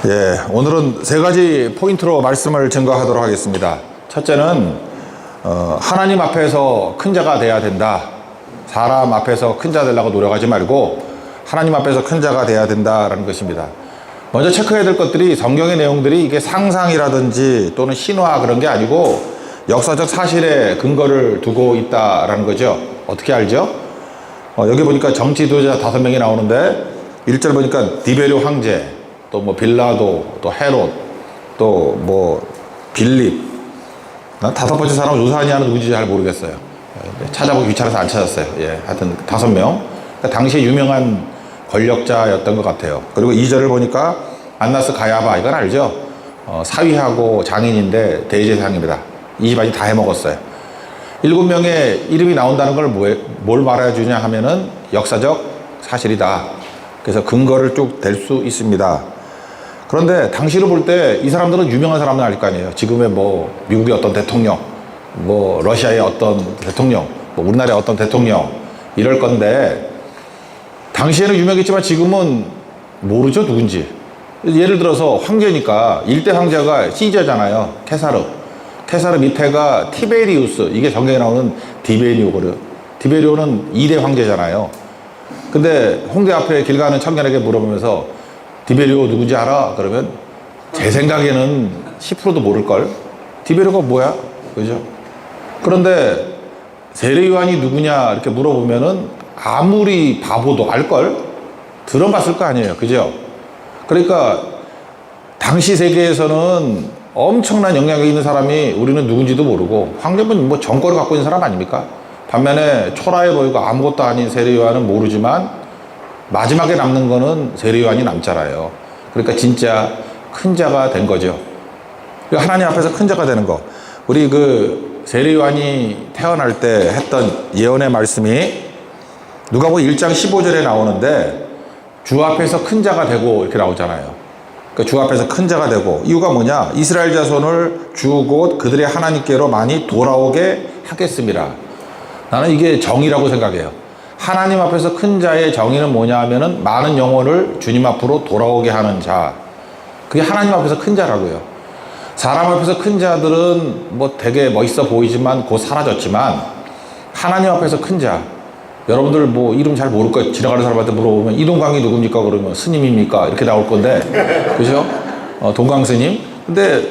예, 오늘은 세 가지 포인트로 말씀을 증거하도록 하겠습니다. 첫째는 하나님 앞에서 큰 자가 돼야 된다. 사람 앞에서 큰 자 되려고 노력하지 말고 하나님 앞에서 큰 자가 돼야 된다라는 것입니다. 먼저 체크해야 될 것들이 성경의 내용들이 이게 상상이라든지 또는 신화 그런 게 아니고 역사적 사실에 근거를 두고 있다라는 거죠. 어떻게 알죠? 여기 보니까 정치 지도자 5명이 나오는데 1절 보니까 디베르 황제, 또 뭐 빌라도, 또 헤롯, 또 뭐 빌립. 난 5번째 사람은 루사니아는 누군지 잘 모르겠어요. 찾아보기 귀찮아서 안 찾았어요. 예, 하여튼 5명. 그러니까 당시에 유명한 권력자였던 것 같아요. 그리고 2절을 보니까 안나스 가야바, 이건 알죠? 사위하고 장인인데 대제사장입니다. 이 집안이 다 해먹었어요. 7명의 이름이 나온다는 걸 뭘 말해주냐 하면은 역사적 사실이다. 그래서 근거를 쭉 댈 수 있습니다. 그런데 당시로 볼 때 이 사람들은 유명한 사람은 아닐 거 아니에요. 지금의 뭐 미국의 어떤 대통령, 뭐 러시아의 어떤 대통령, 뭐 우리나라의 어떤 대통령 이럴 건데 당시에는 유명했지만 지금은 모르죠, 누군지. 예를 들어서 황제니까 1대 황제가 시저잖아요. 케사르 밑에가 티베리우스, 이게 성경에 나오는 디베리오거든요. 디베리오는 2대 황제잖아요. 근데 홍대 앞에 길 가는 청년에게 물어보면서 디베리오 누군지 알아? 그러면 제 생각에는 10%도 모를걸? 디베리오가 뭐야? 그죠? 그런데 세례요한이 누구냐 이렇게 물어보면은 아무리 바보도 알걸? 들어봤을 거 아니에요. 그죠? 그러니까 당시 세계에서는 엄청난 영향력이 있는 사람이 우리는 누군지도 모르고 황제는 뭐 정권을 갖고 있는 사람 아닙니까? 반면에 초라해 보이고 아무것도 아닌 세례요한은 모르지만 마지막에 남는 거는 세례요한이 남잖아요. 그러니까 진짜 큰 자가 된 거죠. 하나님 앞에서 큰 자가 되는 거. 우리 그 세례요한이 태어날 때 했던 예언의 말씀이 누가복음 1장 15절에 나오는데 주 앞에서 큰 자가 되고 이렇게 나오잖아요. 그러니까 주 앞에서 큰 자가 되고, 이유가 뭐냐? 이스라엘 자손을 주 곧 그들의 하나님께로 많이 돌아오게 하겠습니다. 나는 이게 정의라고 생각해요. 하나님 앞에서 큰 자의 정의는 뭐냐 하면은 많은 영혼을 주님 앞으로 돌아오게 하는 자. 그게 하나님 앞에서 큰 자라고요. 사람 앞에서 큰 자들은 뭐 되게 멋있어 보이지만 곧 사라졌지만 하나님 앞에서 큰 자. 여러분들 뭐 이름 잘 모를 거예요. 지나가는 사람한테 물어보면 이동광이 누굽니까? 그러면 스님입니까? 이렇게 나올 건데. 그죠? 동광스님. 근데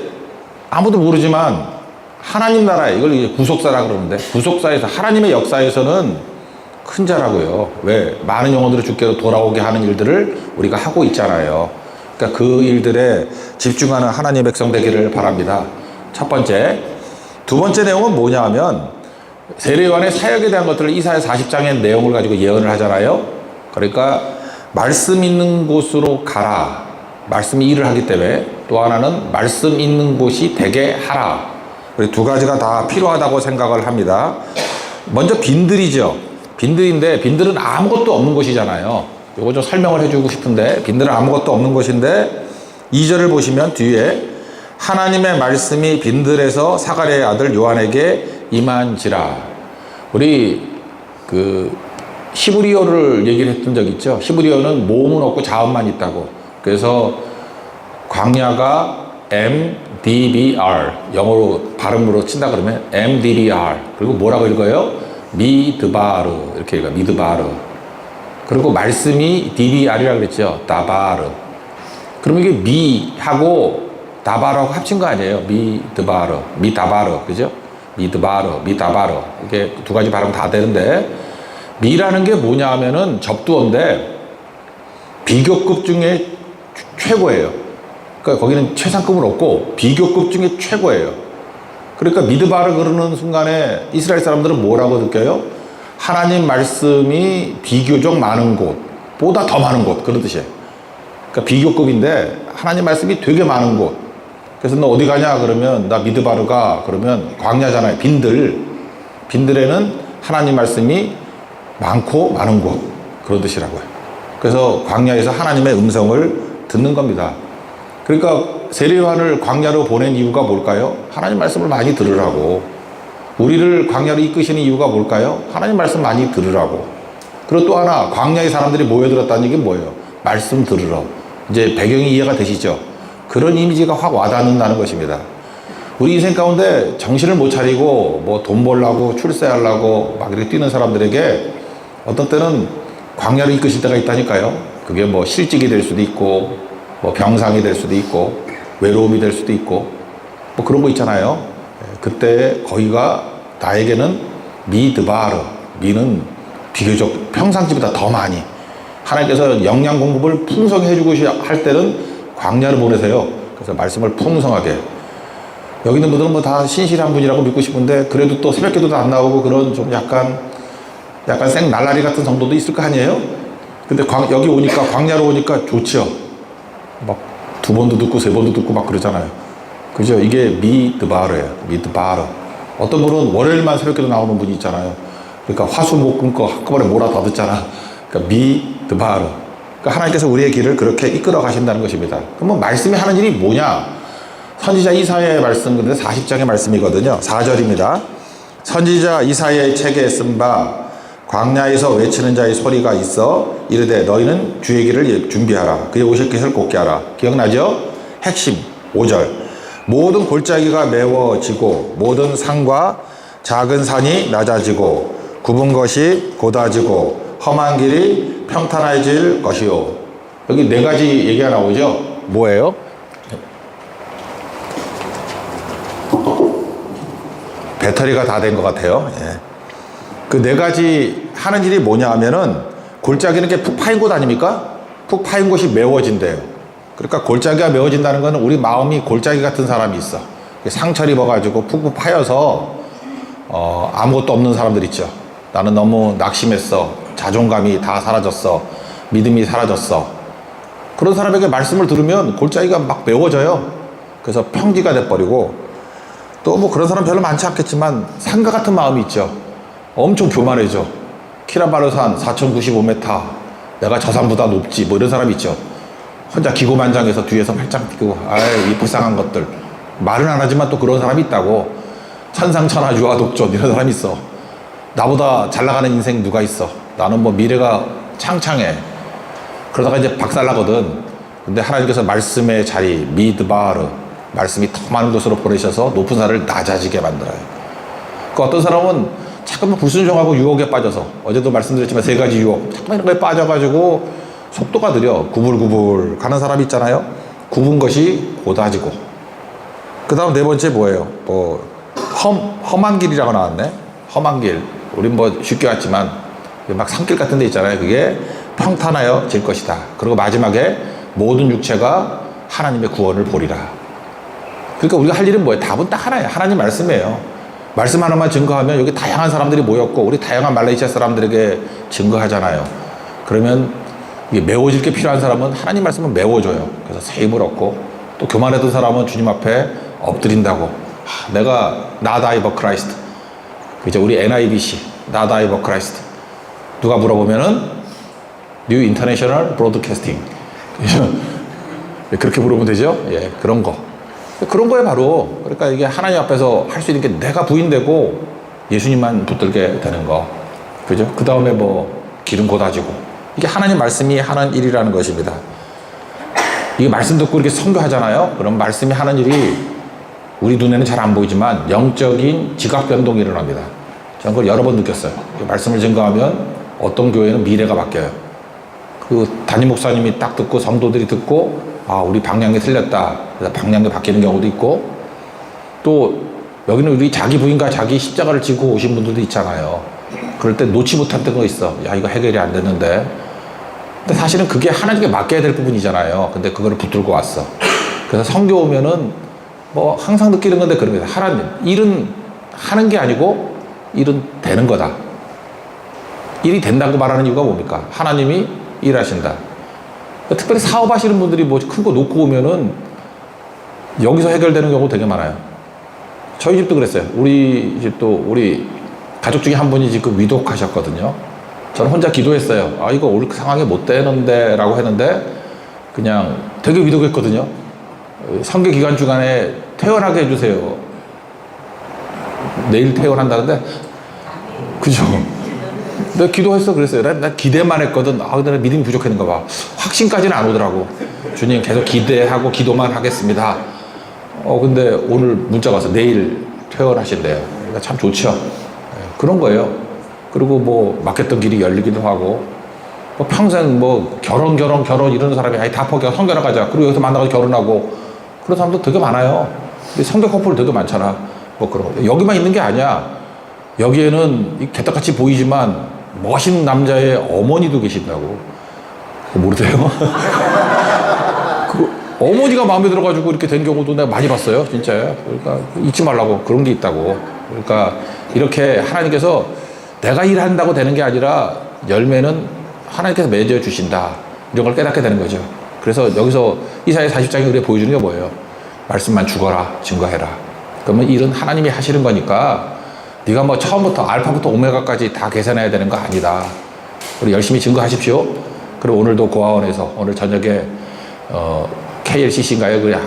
아무도 모르지만 하나님 나라에, 이걸 이제 구속사라 그러는데, 구속사에서, 하나님의 역사에서는 큰 자라고요. 왜? 많은 영혼들을 주께로 돌아오게 하는 일들을 우리가 하고 있잖아요. 그러니까 그 일들에 집중하는 하나님의 백성 되기를 바랍니다. 첫 번째. 두 번째 내용은 뭐냐 하면 세례요한의 사역에 대한 것들을 이사야 40장의 내용을 가지고 예언을 하잖아요. 그러니까 말씀 있는 곳으로 가라. 말씀이 일을 하기 때문에. 또 하나는 말씀 있는 곳이 되게 하라. 우리 두 가지가 다 필요하다고 생각을 합니다. 먼저 빈들이죠. 빈들인데 빈들은 아무것도 없는 곳이잖아요. 이거 좀 설명을 해주고 싶은데, 빈들은 아무것도 없는 곳인데 2절을 보시면 뒤에 하나님의 말씀이 빈들에서 사가랴의 아들 요한에게 임한지라. 우리 그 히브리어를 얘기를 했던 적 있죠. 히브리어는 모음은 없고 자음만 있다고. 그래서 광야가 MDBR, 영어로 발음으로 친다 그러면 MDBR. 그리고 뭐라고 읽어요? 미드바르, 이렇게 읽어요. 미드바르. 그리고 말씀이 DBR이라고 그랬죠. 다바르. 그럼 이게 미하고 다바르하고 합친 거 아니에요? 미드바르, 미다바르, 그죠? 미드바르, 미다바르. 이게 두 가지 발음 다 되는데, 미라는 게 뭐냐 하면은 접두어인데 비교급 중에 최고예요. 그러니까 거기는 최상급은 없고 비교급 중에 최고예요. 그러니까 미드바르 그러는 순간에 이스라엘 사람들은 뭐라고 느껴요? 하나님 말씀이 비교적 많은 곳, 보다 더 많은 곳, 그런 뜻이에요. 그러니까 비교급인데 하나님 말씀이 되게 많은 곳. 그래서 너 어디 가냐 그러면 나 미드바르가, 그러면 광야잖아요. 빈들에는 하나님 말씀이 많고 많은 곳, 그런 뜻이라고요. 그래서 광야에서 하나님의 음성을 듣는 겁니다. 그러니까 세례요한을 광야로 보낸 이유가 뭘까요? 하나님 말씀을 많이 들으라고. 우리를 광야로 이끄시는 이유가 뭘까요? 하나님 말씀 많이 들으라고. 그리고 또 하나, 광야의 사람들이 모여들었다는 얘기는 뭐예요? 말씀 들으러. 이제 배경이 이해가 되시죠? 그런 이미지가 확 와닿는다는 것입니다. 우리 인생 가운데 정신을 못 차리고 뭐 돈 벌려고 출세하려고 막 이렇게 뛰는 사람들에게 어떤 때는 광야로 이끄실 때가 있다니까요. 그게 뭐 실직이 될 수도 있고 뭐 병상이 될 수도 있고 외로움이 될 수도 있고 뭐 그런 거 있잖아요. 그때 거기가 나에게는 미드바르, 미는 비교적 평상시보다 더 많이 하나님께서 영양 공급을 풍성히 해주고 할 때는 광야를 보내세요. 그래서 말씀을 풍성하게. 여기 있는 분들은 뭐 다 신실한 분이라고 믿고 싶은데 그래도 또 새벽기도도 안 나오고 그런 좀 약간 생 날라리 같은 성도도 있을 거 아니에요? 근데 여기 오니까 광야로 오니까 좋죠. 막 2번도 듣고 3번도 듣고 막 그러잖아요. 그죠? 이게 미드바르예요. 미드바르. 어떤 분은 월요일만 새벽기도 나오는 분이 있잖아요. 그러니까 화수목금 한꺼번에 몰아 다 듣잖아. 그러니까 미드바르. 그러니까 하나님께서 우리의 길을 그렇게 이끌어 가신다는 것입니다. 그러면 말씀이 하는 일이 뭐냐? 선지자 이사야의 말씀, 근데 40장의 말씀이거든요. 4절입니다. 선지자 이사야의 책에 쓴 바 광야에서 외치는 자의 소리가 있어 이르되 너희는 주의 길을 준비하라. 그의 오실 것을 곧게 하라. 기억나죠? 핵심 5절. 모든 골짜기가 메워지고 모든 산과 작은 산이 낮아지고 굽은 것이 곧아지고 험한 길이 평탄해질 것이요. 여기 4가지 얘기가 나오죠. 뭐예요? 배터리가 다 된 것 같아요. 예. 그 4가지 하는 일이 뭐냐 하면은 골짜기는 게 푹 파인 곳 아닙니까? 푹 파인 곳이 메워진대요. 그러니까 골짜기가 메워진다는 것은 우리 마음이 골짜기 같은 사람이 있어. 상처 입어가지고 푹푹 파여서 아무것도 없는 사람들 있죠. 나는 너무 낙심했어. 자존감이 다 사라졌어. 믿음이 사라졌어. 그런 사람에게 말씀을 들으면 골짜기가 막 메워져요. 그래서 평지가 돼버리고 또 뭐 그런 사람 별로 많지 않겠지만 산과 같은 마음이 있죠. 엄청 교만해져. 키라바르산 4,095m. 내가 저 산보다 높지. 뭐 이런 사람이 있죠. 혼자 기고만장해서 뒤에서 팔짱 끼고 아이 이 불쌍한 것들. 말은 안 하지만 또 그런 사람이 있다고. 천상천하 유아독존 이런 사람이 있어. 나보다 잘 나가는 인생 누가 있어. 나는 뭐 미래가 창창해. 그러다가 이제 박살나거든. 근데 하나님께서 말씀의 자리 미드바르 말씀이 더 많은 곳으로 보내셔서 높은 산을 낮아지게 만들어요. 그 어떤 사람은 잠깐만 불순종하고 유혹에 빠져서 어제도 말씀드렸지만 3가지 유혹 잠깐만 이런 거에 빠져가지고 속도가 느려 구불구불 가는 사람 있잖아요. 굽은 것이 곧아지고 그 다음 4번째 뭐예요? 뭐 험한 길이라고 나왔네. 험한 길 우린 뭐 쉽게 왔지만 막 산길 같은 데 있잖아요. 그게 평탄하여질 것이다. 그리고 마지막에 모든 육체가 하나님의 구원을 보리라. 그러니까 우리가 할 일은 뭐예요? 답은 딱 하나예요. 하나님 말씀이에요. 말씀 하나만 증거하면 여기 다양한 사람들이 모였고 우리 다양한 말레이시아 사람들에게 증거하잖아요. 그러면 이게 메워질 게 필요한 사람은 하나님 말씀은 메워줘요. 그래서 새 힘을 얻고 또 교만했던 사람은 주님 앞에 엎드린다고. 내가 not I but Christ. 이제 우리 NIBC not I but Christ. 누가 물어보면은 New International Broadcasting. 그렇게 물어보면 되죠? 예, 그런 거. 그런 거에 바로 그러니까 이게 하나님 앞에서 할 수 있는 게 내가 부인되고 예수님만 붙들게 되는 거. 그죠? 그 다음에 뭐 기름 곧아지고 이게 하나님 말씀이 하는 일이라는 것입니다. 이게 말씀 듣고 이렇게 선교하잖아요. 그럼 말씀이 하는 일이 우리 눈에는 잘 안 보이지만 영적인 지각 변동이 일어납니다. 저는 그걸 여러 번 느꼈어요. 말씀을 증거하면 어떤 교회는 미래가 바뀌어요. 그 담임 목사님이 딱 듣고 성도들이 듣고 아 우리 방향이 틀렸다. 그래서 방향이 바뀌는 경우도 있고 또 여기는 우리 자기 부인과 자기 십자가를 지고 오신 분들도 있잖아요. 그럴 때 놓지 못했던 거 있어. 야 이거 해결이 안 됐는데. 근데 사실은 그게 하나님께 맡겨야 될 부분이잖아요. 근데 그거를 붙들고 왔어. 그래서 성교 오면은 뭐 항상 느끼는 건데 그런 거예요. 하나님 일은 하는 게 아니고 일은 되는 거다. 일이 된다고 말하는 이유가 뭡니까? 하나님이 일하신다. 특별히 사업하시는 분들이 뭐 큰 거 놓고 오면은 여기서 해결되는 경우 되게 많아요. 저희 집도 그랬어요. 우리 집도 우리 가족 중에 한 분이 지금 위독하셨거든요. 저는 혼자 기도했어요. 아 이거 올 상황에 못 되는데 라고 했는데 그냥 되게 위독했거든요. 상계 기간 중간에 퇴원하게 해주세요. 내일 퇴원한다는데 그죠? 내가 기도했어. 그랬어요. 나 기대만 했거든. 근데 나 믿음이 부족했는가 봐. 확신까지는 안 오더라고. 주님 계속 기대하고 기도만 하겠습니다. 근데 오늘 문자가 와서 내일 퇴원하신대요. 그러니까 참 좋죠. 그런 거예요. 그리고 뭐 막혔던 길이 열리기도 하고, 뭐 평생 뭐 결혼 이러는 사람이 아예 다 포기하고 성결하 가자. 그리고 여기서 만나서 결혼하고 그런 사람도 되게 많아요. 성결 커플 되게 많잖아. 뭐 그런 거. 여기만 있는 게 아니야. 여기에는 개떡같이 보이지만 멋있는 남자의 어머니도 계신다고. 모르세요? 그 어머니가 마음에 들어가지고 이렇게 된 경우도 내가 많이 봤어요. 진짜요. 그러니까 잊지 말라고. 그런 게 있다고. 그러니까 이렇게 하나님께서 내가 일한다고 되는 게 아니라 열매는 하나님께서 맺어 주신다. 이런 걸 깨닫게 되는 거죠. 그래서 여기서 이사야 40장이 우리에게 보여주는 게 뭐예요? 말씀만 죽어라, 증거해라. 그러면 일은 하나님이 하시는 거니까 네가 뭐 처음부터 알파부터 오메가까지 다 계산해야 되는 거 아니다. 우리 열심히 증거하십시오. 그리고 오늘도 고아원에서 오늘 저녁에 KLCC인가요?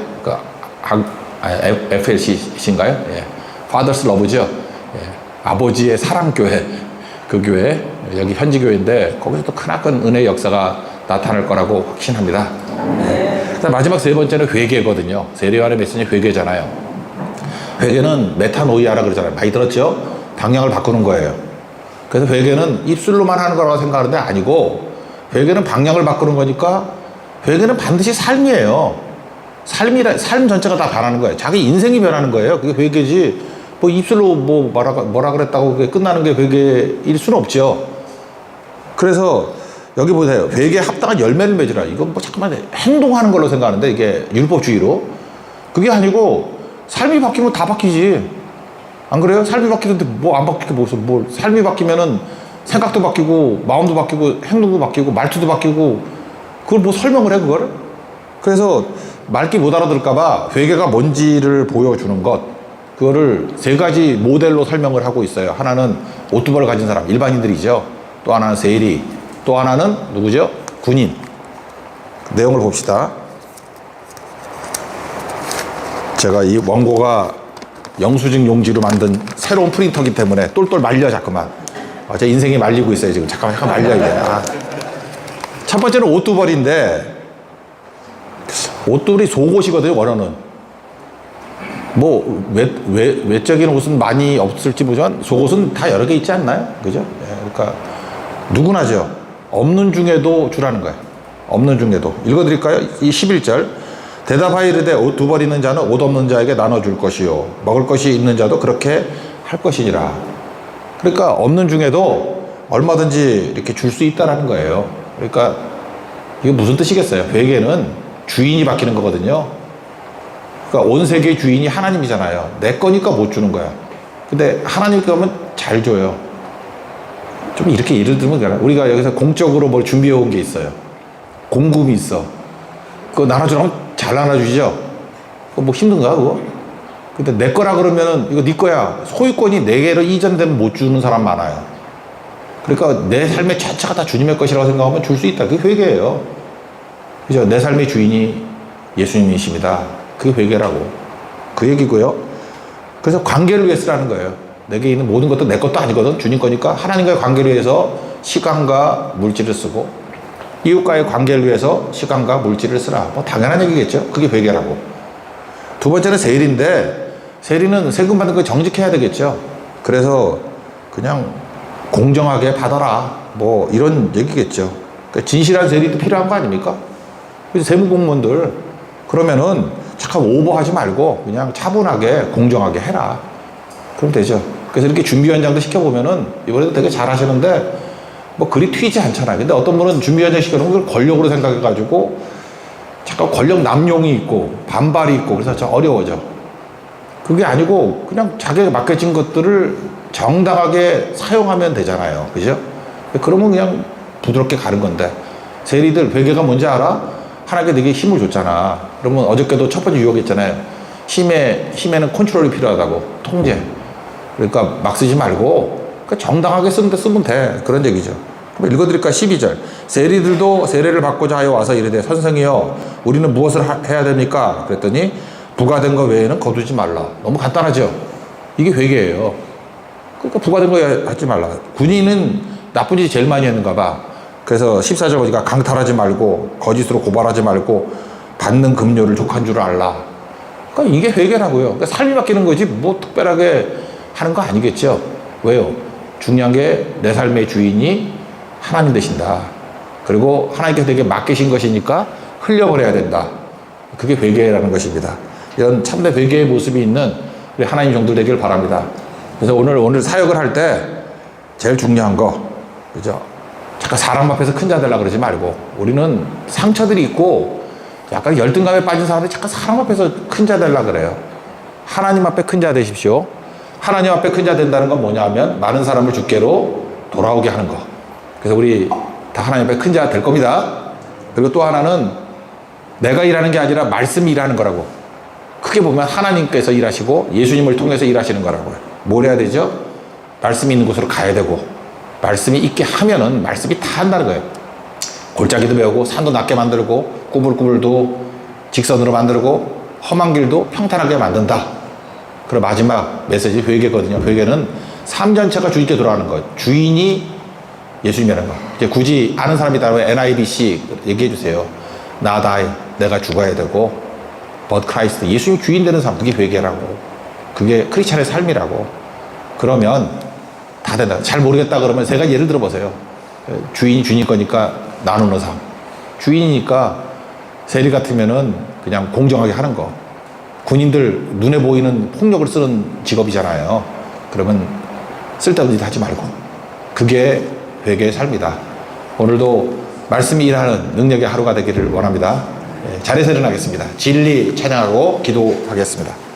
FLCC인가요? 예. Father's Love죠. 예. 아버지의 사랑교회. 그 교회, 여기 현지교회인데 거기서 또 크나큰 은혜의 역사가 나타날 거라고 확신합니다. 네. 마지막 세 번째는 회개거든요. 세례요한의 메시지 회개잖아요. 회개는 메타노이아라 그러잖아요. 많이 들었죠? 방향을 바꾸는 거예요. 그래서 회개는 입술로만 하는 거라고 생각하는데 아니고, 회개는 방향을 바꾸는 거니까 회개는 반드시 삶이에요. 삶 전체가 다 변하는 거예요. 자기 인생이 변하는 거예요. 그게 회개지. 뭐 입술로 뭐 뭐라 그랬다고 그게 끝나는 게 회개일 수는 없죠. 그래서 여기 보세요. 회개에 합당한 열매를 맺으라. 이건 뭐 잠깐만 행동하는 걸로 생각하는데 이게 율법주의로. 그게 아니고 삶이 바뀌면 다 바뀌지. 안 그래요? 삶이 바뀌는데 뭐 안 바뀌게 뭐 삶이 바뀌면은 생각도 바뀌고 마음도 바뀌고 행동도 바뀌고 말투도 바뀌고, 그걸 뭐 설명을 해 그거를? 그래서 말기 못 알아들을까봐 회개가 뭔지를 보여주는 것, 그거를 세 가지 모델로 설명을 하고 있어요. 하나는 오뚜벌을 가진 사람, 일반인들이죠. 또 하나는 세리, 또 하나는 누구죠? 군인. 내용을 봅시다. 제가 이 원고가 영수증 용지로 만든 새로운 프린터기 때문에 똘똘 말려 자꾸만. 제 인생이 말리고 있어요 지금. 잠깐 말려야 돼. 첫 번째는 오뚜벌인데, 오뚜벌이 속옷이거든요. 원어는. 뭐 외적인 옷은 많이 없을지 모르지만 속옷은 다 여러 개 있지 않나요? 그죠? 그러니까 누구나죠. 없는 중에도 주라는 거예요. 없는 중에도. 읽어드릴까요? 이 11절. 대답하여 이르되 옷 두 벌 있는 자는 옷 없는 자에게 나눠줄 것이요 먹을 것이 있는 자도 그렇게 할 것이니라. 그러니까 없는 중에도 얼마든지 이렇게 줄 수 있다는 거예요. 그러니까 이게 무슨 뜻이겠어요? 회개는 주인이 바뀌는 거거든요. 그러니까 온 세계의 주인이 하나님이잖아요. 내 거니까 못 주는 거야. 근데 하나님께 하면 잘 줘요. 좀 이렇게 예를 들면 그래. 우리가 여기서 공적으로 뭘 준비해 온 게 있어요. 공금이 있어. 그거 나눠주라면 잘 나눠주시죠. 그거 뭐 힘든가 그거? 근데 내 거라 그러면은 이거 네 거야. 소유권이 내 개로 이전되면 못 주는 사람 많아요. 그러니까 내 삶의 자체가 다 주님의 것이라고 생각하면 줄 수 있다. 그게 회개예요. 그죠? 내 삶의 주인이 예수님이십니다. 그게 회개라고. 그 얘기고요. 그래서 관계를 위해 쓰라는 거예요. 내게 있는 모든 것도 내 것도 아니거든. 주님 거니까 하나님과의 관계를 위해서 시간과 물질을 쓰고, 이웃과의 관계를 위해서 시간과 물질을 쓰라. 뭐 당연한 얘기겠죠. 그게 회개라고. 두 번째는 세리인데, 세리는 세금 받는 거 정직해야 되겠죠. 그래서 그냥 공정하게 받아라. 뭐 이런 얘기겠죠. 그러니까 진실한 세리도 필요한 거 아닙니까? 그래서 세무공무원들 그러면은 잠깐 오버하지 말고 그냥 차분하게 공정하게 해라. 그럼 되죠. 그래서 이렇게 준비위원장도 시켜보면은 이번에도 되게 잘 하시는데 뭐 그리 튀지 않잖아요. 근데 어떤 분은 준비위원장 시켜놓은 걸 권력으로 생각해가지고 잠깐 권력 남용이 있고 반발이 있고 그래서 좀 어려워져. 그게 아니고 그냥 자기가 맡겨진 것들을 정당하게 사용하면 되잖아요. 그죠? 그러면 그냥 부드럽게 가는 건데, 세리들 회개가 뭔지 알아? 하나님께 내게 힘을 줬잖아. 그러면 어저께도 첫 번째 유혹했잖아요. 힘에는 컨트롤이 필요하다고. 통제. 그러니까 막 쓰지 말고 그러니까 정당하게 쓰면 돼. 그런 얘기죠. 한번 읽어드릴까? 12절. 세리들도 세례를 받고자 하여 와서 이르되 선생이여 우리는 무엇을 해야 됩니까? 그랬더니 부과된 거 외에는 거두지 말라. 너무 간단하죠? 이게 회개예요. 그러니까 부과된 거 하지 말라. 군인은 나쁜 짓 제일 많이 했는가 봐. 그래서 14절 보니까 강탈하지 말고 거짓으로 고발하지 말고 받는 급료를 족한 줄 알라. 그러니까 이게 회개라고요. 그러니까 삶이 바뀌는 거지 뭐 특별하게 하는 거 아니겠죠. 왜요? 중요한 게 내 삶의 주인이 하나님 되신다. 그리고 하나님께서 내게 맡기신 것이니까 흘려버려야 된다. 그게 회개라는 것입니다. 이런 참된 회개의 모습이 있는 우리 하나님 종들 되길 바랍니다. 그래서 오늘 사역을 할 때 제일 중요한 거, 그죠? 잠깐 사람 앞에서 큰 자 되려고 그러지 말고, 우리는 상처들이 있고 약간 열등감에 빠진 사람들이 잠깐 사람 앞에서 큰 자 되려고 그래요. 하나님 앞에 큰 자 되십시오. 하나님 앞에 큰 자 된다는 건 뭐냐 하면 많은 사람을 주께로 돌아오게 하는 거. 그래서 우리 다 하나님 앞에 큰 자 될 겁니다. 그리고 또 하나는 내가 일하는 게 아니라 말씀이 일하는 거라고. 크게 보면 하나님께서 일하시고 예수님을 통해서 일하시는 거라고요. 뭘 해야 되죠? 말씀이 있는 곳으로 가야 되고, 말씀이 있게 하면은 말씀이 다 한다는 거예요. 골짜기도 메우고 산도 낮게 만들고 꾸불꾸불도 직선으로 만들고 험한 길도 평탄하게 만든다. 그리고 마지막 메시지 회개거든요. 회개는 삶 전체가 주인께 돌아가는 거예요. 주인이 예수님이라는 거. 이제 굳이 아는 사람이 있다면 NIBC 얘기해 주세요. 내가 죽어야 되고 but Christ, 예수님 주인 되는 삶, 그게 회개라고. 그게 크리스찬의 삶이라고. 그러면 다 된다. 잘 모르겠다 그러면 제가 예를 들어 보세요. 주인이 주인 거니까 나누는 삶. 주인이니까 세리 같으면은 그냥 공정하게 하는 거. 군인들 눈에 보이는 폭력을 쓰는 직업이잖아요. 그러면 쓸데없는 짓 하지 말고. 그게 회개의 삶이다. 오늘도 말씀이 일하는 능력의 하루가 되기를 원합니다. 자리에서 일어나겠습니다. 진리 찬양하고 기도하겠습니다.